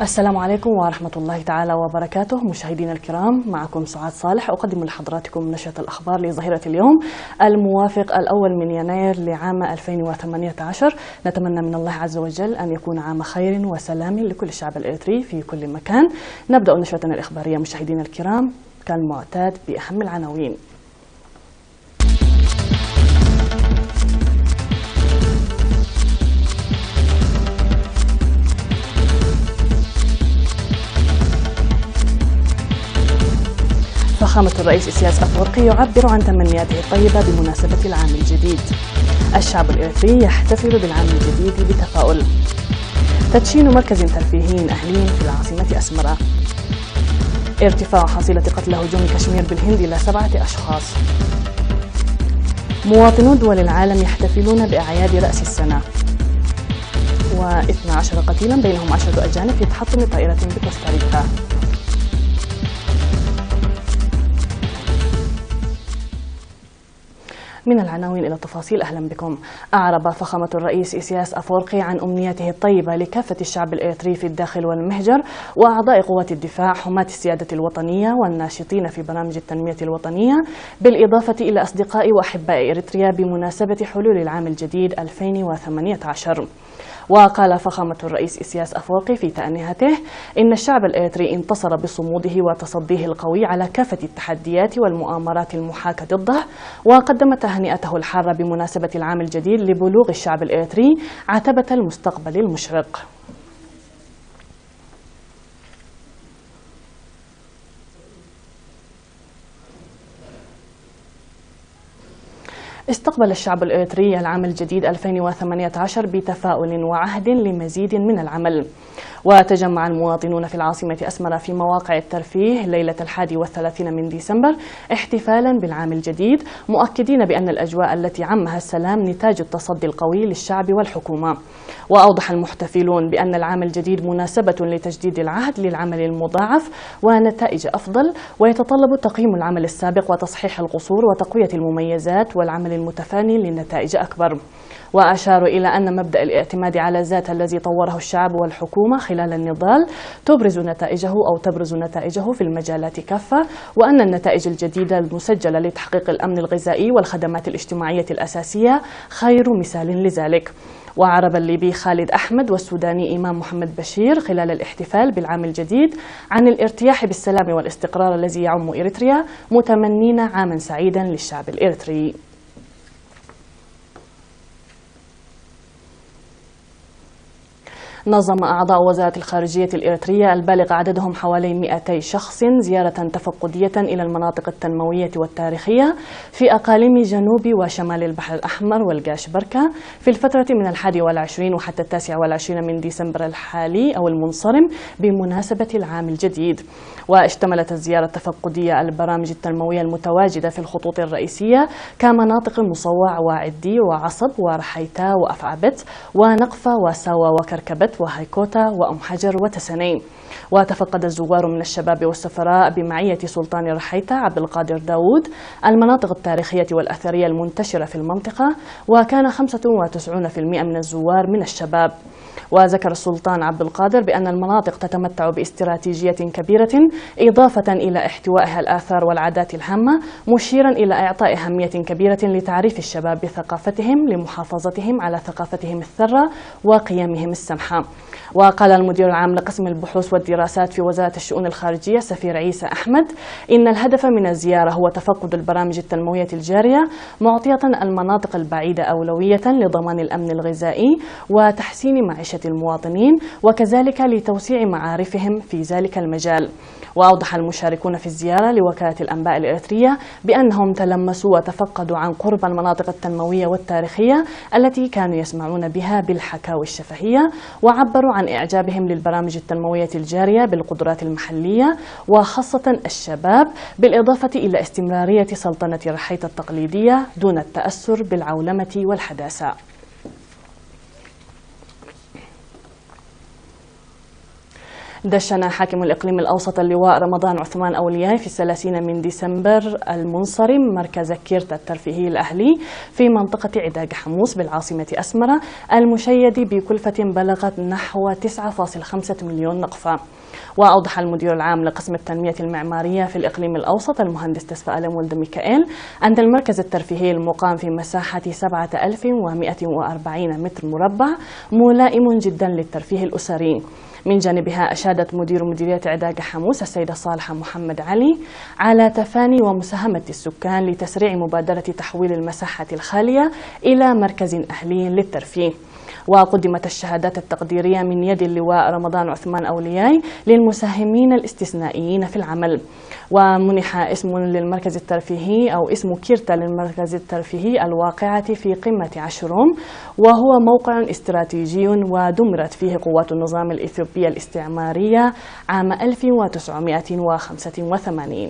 السلام عليكم ورحمة الله تعالى وبركاته. مشاهدينا الكرام، معكم سعاد صالح أقدم لحضراتكم نشرة الأخبار لظهيرة اليوم الموافق الأول من يناير لعام 2018. نتمنى من الله عز وجل أن يكون عام خير وسلام لكل الشعب الإريتري في كل مكان. نبدأ نشرتنا الإخبارية مشاهدينا الكرام كالمعتاد بأهم العناوين. فخامة الرئيس إسياس أفورقي يعبر عن تمنياته الطيبة بمناسبة العام الجديد. الشعب الإريتري يحتفل بالعام الجديد بتفاؤل. تدشين مركز ترفيهي أهلي في العاصمة أسمرة. ارتفاع حصيلة قتل هجوم كشمير بالهند إلى 7 أشخاص. مواطنو دول العالم يحتفلون بأعياد رأس السنة. و12 قتيلا بينهم 10 أجانب في تحطم طائرة بكوستاريكا. من العناوين إلى التفاصيل، أهلا بكم. أعرب فخامة الرئيس إسياس أفورقي عن أمنيته الطيبة لكافة الشعب الإريتري في الداخل والمهجر وأعضاء قوات الدفاع حماة السيادة الوطنية والناشطين في برامج التنمية الوطنية، بالإضافة إلى أصدقاء وأحباء إريتريا بمناسبة حلول العام الجديد 2018. وقال فخامة الرئيس إسياس أفورقي في تأنيهته إن الشعب الإريتري انتصر بصموده وتصديه القوي على كافة التحديات والمؤامرات المحاكة ضده، وقدم تهنئته الحارة بمناسبة العام الجديد لبلوغ الشعب الإريتري عتبة المستقبل المشرق. استقبل الشعب الإريتري العام الجديد 2018 بتفاؤل وعهد لمزيد من العمل. وتجمع المواطنون في العاصمة أسمرة في مواقع الترفيه ليلة 31 من ديسمبر احتفالا بالعام الجديد، مؤكدين بأن الأجواء التي عمها السلام نتاج التصدي القوي للشعب والحكومة. وأوضح المحتفلون بأن العام الجديد مناسبة لتجديد العهد للعمل المضاعف ونتائج أفضل، ويتطلب تقييم العمل السابق وتصحيح القصور وتقوية المميزات والعمل المتفاني لنتائج أكبر. وأشاروا إلى أن مبدأ الاعتماد على الذات الذي طوره الشعب والحكومة خلال النضال تبرز نتائجه في المجالات كافة، وأن النتائج الجديدة المسجلة لتحقيق الأمن الغذائي والخدمات الاجتماعية الأساسية خير مثال لذلك. وعرب الليبي خالد أحمد والسوداني إمام محمد بشير خلال الاحتفال بالعام الجديد عن الارتياح بالسلام والاستقرار الذي يعم إريتريا، متمنين عاما سعيدا للشعب الإريتري. نظم أعضاء وزارة الخارجية الإريترية البالغ عددهم حوالي 200 شخص زيارة تفقدية إلى المناطق التنموية والتاريخية في أقاليم جنوب وشمال البحر الأحمر والجاش بركة في الفترة من 21 وحتى 29 من ديسمبر الحالي أو المنصرم بمناسبة العام الجديد. واشتملت الزيارة التفقدية البرامج التنموية المتواجدة في الخطوط الرئيسية كمناطق مصوع وعدي وعصب ورحيتا وأفعبت ونقفة وساوى وكركبت وهيكوتا وأم حجر وتسنين. وتفقد الزوار من الشباب والسفراء بمعية سلطان رحيتا عبد القادر داود المناطق التاريخية والأثرية المنتشرة في المنطقة، وكان 95% من الزوار من الشباب. وذكر السلطان عبد القادر بأن المناطق تتمتع باستراتيجية كبيرة إضافة إلى احتوائها الآثار والعادات الهامة، مشيرا إلى إعطاء أهمية كبيرة لتعريف الشباب بثقافتهم لمحافظتهم على ثقافتهم الثرة وقيمهم السمحة. وقال المدير العام لقسم البحوث والدراسات في وزارة الشؤون الخارجية سفير عيسى أحمد إن الهدف من الزيارة هو تفقد البرامج التنموية الجارية، معطية المناطق البعيدة أولوية لضمان الأمن الغذائي وتحسين معيشة المواطنين، وكذلك لتوسيع معارفهم في ذلك المجال. وأوضح المشاركون في الزيارة لوكالة الأنباء الإريترية بأنهم تلمسوا وتفقدوا عن قرب المناطق التنموية والتاريخية التي كانوا يسمعون بها بالحكاوي الشفهية، وعبروا عن إعجابهم للبرامج التنموية الجارية بالقدرات المحلية وخاصة الشباب، بالإضافة إلى استمرارية سلطنة رحيتا التقليدية دون التأثر بالعولمة والحداثة. دشن حاكم الإقليم الأوسط اللواء رمضان عثمان أولياء في 30 من ديسمبر المنصرم مركز كيرتا الترفيهي الأهلي في منطقة عداق حموس بالعاصمة أسمرة المشيد بكلفة بلغت نحو 9.5 مليون نقفة. وأوضح المدير العام لقسم التنمية المعمارية في الإقليم الأوسط المهندس تسفى ألم ولد ميكائيل أن المركز الترفيهي المقام في مساحة 7140 متر مربع ملائم جدا للترفيه الأسري. من جانبها أشادت مدير مديرية عداق حموس السيدة صالحة محمد علي على تفاني ومساهمة السكان لتسريع مبادرة تحويل المساحة الخالية إلى مركز أهلي للترفيه. وقدمت الشهادات التقديرية من يد اللواء رمضان عثمان أولياء للمساهمين الاستثنائيين في العمل. ومنح اسم للمركز الترفيهي أو اسم كيرتا للمركز الترفيهي الواقعة في قمة عاشوروم، وهو موقع استراتيجي ودمرت فيه قوات النظام الإثيوبي الاستعمارية عام 1985.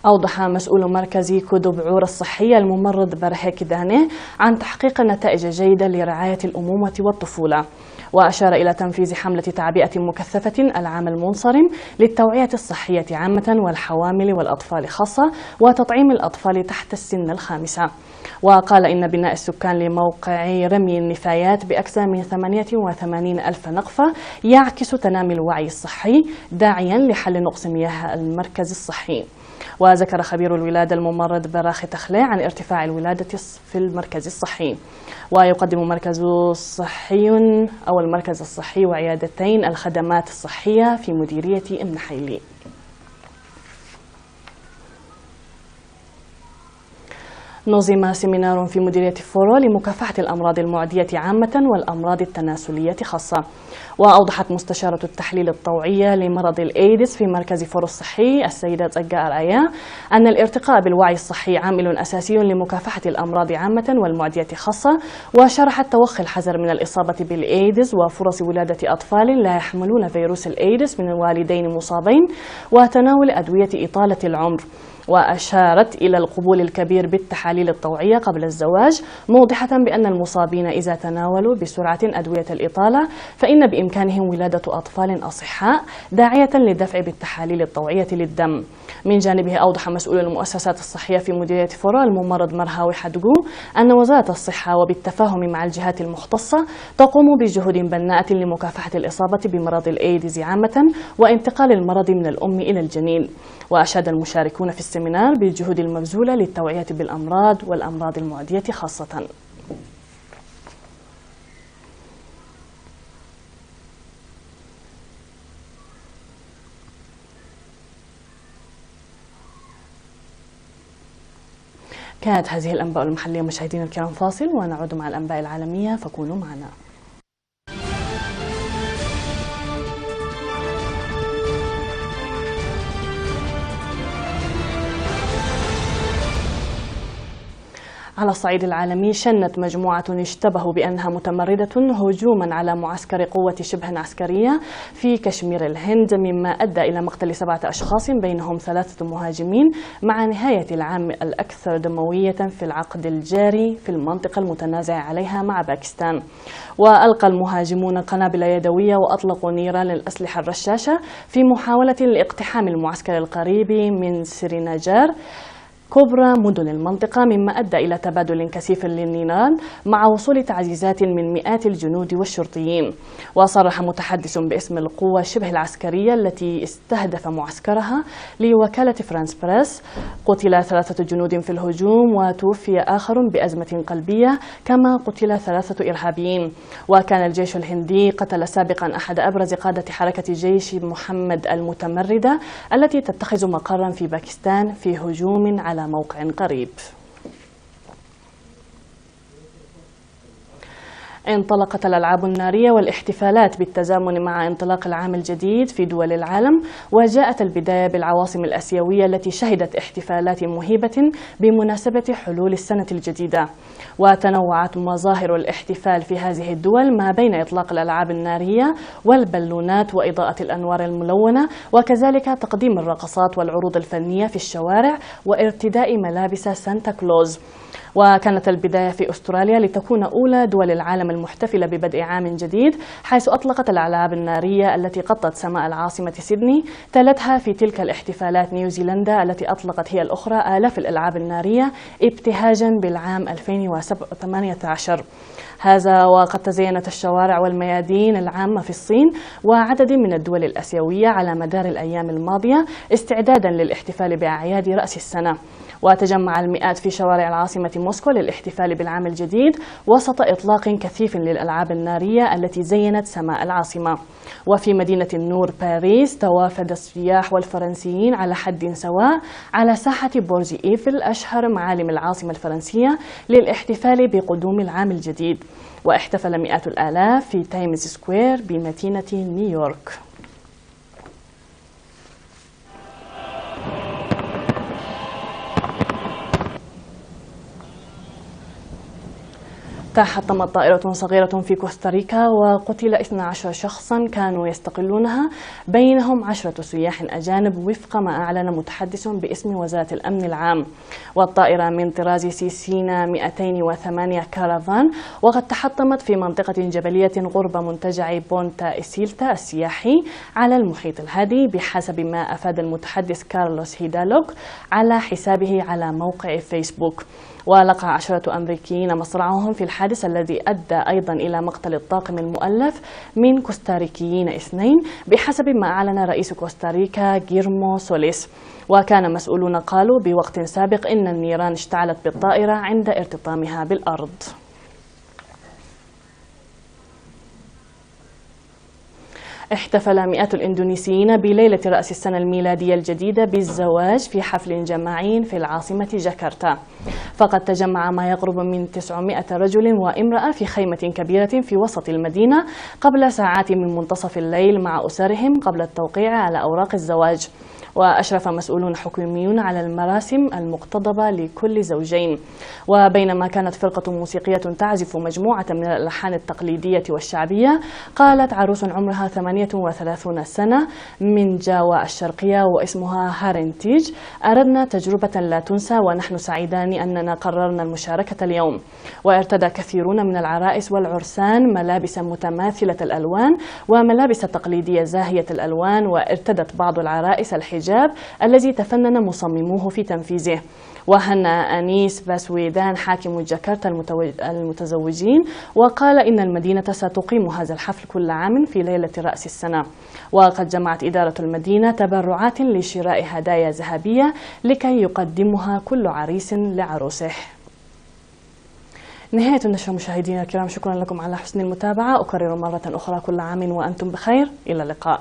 أوضح مسؤول مركز كدب عور الصحية الممرض برهي كداني عن تحقيق نتائج جيدة لرعاية الأمومة والطفولة، وأشار إلى تنفيذ حملة تعبئة مكثفة العام المنصرم للتوعية الصحية عامة والحوامل والأطفال خاصة وتطعيم الأطفال تحت السن الخامسة. وقال إن بناء السكان لموقع رمي النفايات بأكثر من 88 ألف نقفة يعكس تنامي الوعي الصحي داعيا لحل نقص مياه المركز الصحي. وذكر خبير الولادة الممرض براخي تخليع عن ارتفاع الولادة في المركز الصحي. ويقدم المركز الصحي وعيادتين الخدمات الصحية في مديرية النحيلي. نظم سيمينار في مديرية فورو لمكافحة الأمراض المعدية عامة والأمراض التناسلية خاصة. وأوضحت مستشارة التحليل الطوعية لمرض الإيدز في مركز فورو الصحي السيدة زقاء الآية أن الارتقاء بالوعي الصحي عامل أساسي لمكافحة الأمراض عامة والمعدية خاصة. وشرحت توخي الحذر من الإصابة بالإيدز وفرص ولادة أطفال لا يحملون فيروس الإيدز من والدين مصابين وتناول أدوية إطالة العمر. وأشارت إلى القبول الكبير بالتحاليل الطوعية قبل الزواج، موضحة بأن المصابين إذا تناولوا بسرعة أدوية الإطالة فإن بإمكانهم ولادة أطفال أصحاء، داعية للدفع بالتحاليل الطوعية للدم. من جانبه أوضح مسؤول المؤسسات الصحية في مديرية فورو الممرض مرهاوي حدقو أن وزارة الصحة وبالتفاهم مع الجهات المختصة تقوم بجهود بناءة لمكافحة الإصابة بمرض الإيدز عامة وانتقال المرض من الأم إلى الجنين. وأشاد المشاركون في السيمينار بالجهود المبذولة للتوعية بالأمراض والأمراض المعدية خاصة. كانت هذه الأنباء المحلية مشاهدينا الكرام، فاصل ونعود مع الأنباء العالمية فكونوا معنا. على الصعيد العالمي، شنت مجموعة اشتبهوا بأنها متمردة هجوما على معسكر قوة شبه عسكرية في كشمير الهند، مما أدى إلى مقتل 7 أشخاص بينهم 3 مهاجمين مع نهاية العام الأكثر دموية في العقد الجاري في المنطقة المتنازع عليها مع باكستان. وألقى المهاجمون قنابل يدوية وأطلقوا نيران للأسلحة الرشاشة في محاولة لاقتحام المعسكر القريب من سرينجار كبرى مدن المنطقة، مما أدى إلى تبادل كثيف للنيران مع وصول تعزيزات من مئات الجنود والشرطيين. وصرح متحدث باسم القوة شبه العسكرية التي استهدف معسكرها لوكالة فرانس بريس: قتل 3 جنود في الهجوم وتوفي آخر بأزمة قلبية، كما قتل 3 إرهابيين. وكان الجيش الهندي قتل سابقا أحد أبرز قادة حركة جيش محمد المتمردة التي تتخذ مقرا في باكستان في هجوم على موقع قريب. انطلقت الألعاب النارية والاحتفالات بالتزامن مع انطلاق العام الجديد في دول العالم، وجاءت البداية بالعواصم الآسيوية التي شهدت احتفالات مهيبة بمناسبة حلول السنة الجديدة. وتنوعت مظاهر الاحتفال في هذه الدول ما بين إطلاق الألعاب النارية والبالونات وإضاءة الأنوار الملونة، وكذلك تقديم الرقصات والعروض الفنية في الشوارع وارتداء ملابس سانتا كلوز. وكانت البداية في أستراليا لتكون أولى دول العالم المحتفلة ببدء عام جديد، حيث أطلقت الألعاب النارية التي غطت سماء العاصمة سيدني. تلتها في تلك الاحتفالات نيوزيلندا التي أطلقت هي الأخرى آلاف الألعاب النارية ابتهاجا بالعام 2018. هذا وقد تزينت الشوارع والميادين العامة في الصين وعدد من الدول الآسيوية على مدار الأيام الماضية استعدادا للاحتفال بأعياد رأس السنة. وتجمع المئات في شوارع العاصمة موسكو للاحتفال بالعام الجديد وسط إطلاق كثيف للألعاب النارية التي زينت سماء العاصمة. وفي مدينة النور باريس توافد السياح والفرنسيين على حد سواء على ساحة برج إيفل أشهر معالم العاصمة الفرنسية للاحتفال بقدوم العام الجديد. واحتفل مئات الآلاف في تايمز سكوير بمدينة نيويورك. تحطمت طائرة صغيرة في كوستاريكا وقتل 12 شخصا كانوا يستقلونها، بينهم 10 سياح أجانب وفق ما أعلن متحدث باسم وزارة الأمن العام. والطائرة من طراز سيسينا 208 كارافان، وقد تحطمت في منطقة جبلية قرب منتجع بونتا إسيلتا السياحي على المحيط الهادي، بحسب ما أفاد المتحدث كارلوس هيدالوك على حسابه على موقع فيسبوك. ولقى 10 أمريكيين مصرعهم في الحادث الذي أدى أيضا إلى مقتل الطاقم المؤلف من كوستاريكيين 2 بحسب ما أعلن رئيس كوستاريكا غيرمو سوليس. وكان مسؤولون قالوا بوقت سابق إن النيران اشتعلت بالطائرة عند ارتطامها بالأرض. احتفل مئات الإندونيسيين بليلة رأس السنة الميلادية الجديدة بالزواج في حفل جماعي في العاصمة جاكرتا. فقد تجمع ما يقرب من 900 رجل وامرأة في خيمة كبيرة في وسط المدينة قبل ساعات من منتصف الليل مع أسرهم قبل التوقيع على أوراق الزواج. وأشرف مسؤولون حكوميون على المراسم المقتضبة لكل زوجين. وبينما كانت فرقة موسيقية تعزف مجموعة من الألحان التقليدية والشعبية، قالت عروس عمرها 38 سنة من جاوا الشرقية واسمها هارنتيج: أردنا تجربة لا تنسى ونحن سعيدان أننا قررنا المشاركة اليوم. وارتدى كثيرون من العرائس والعرسان ملابس متماثلة الألوان وملابس تقليدية زاهية الألوان، وارتدت بعض العرائس الحجاب الذي تفنن مصمموه في تنفيذه. وهنأ أنيس باسويدان حاكم جاكرتا المتزوجين، وقال إن المدينة ستقيم هذا الحفل كل عام في ليلة رأس السنة. وقد جمعت إدارة المدينة تبرعات لشراء هدايا ذهبية لكي يقدمها كل عريس لعروسه. نهاية النشرة مشاهدينا الكرام، شكرا لكم على حسن المتابعة. أكرر مرة أخرى كل عام وأنتم بخير، إلى اللقاء.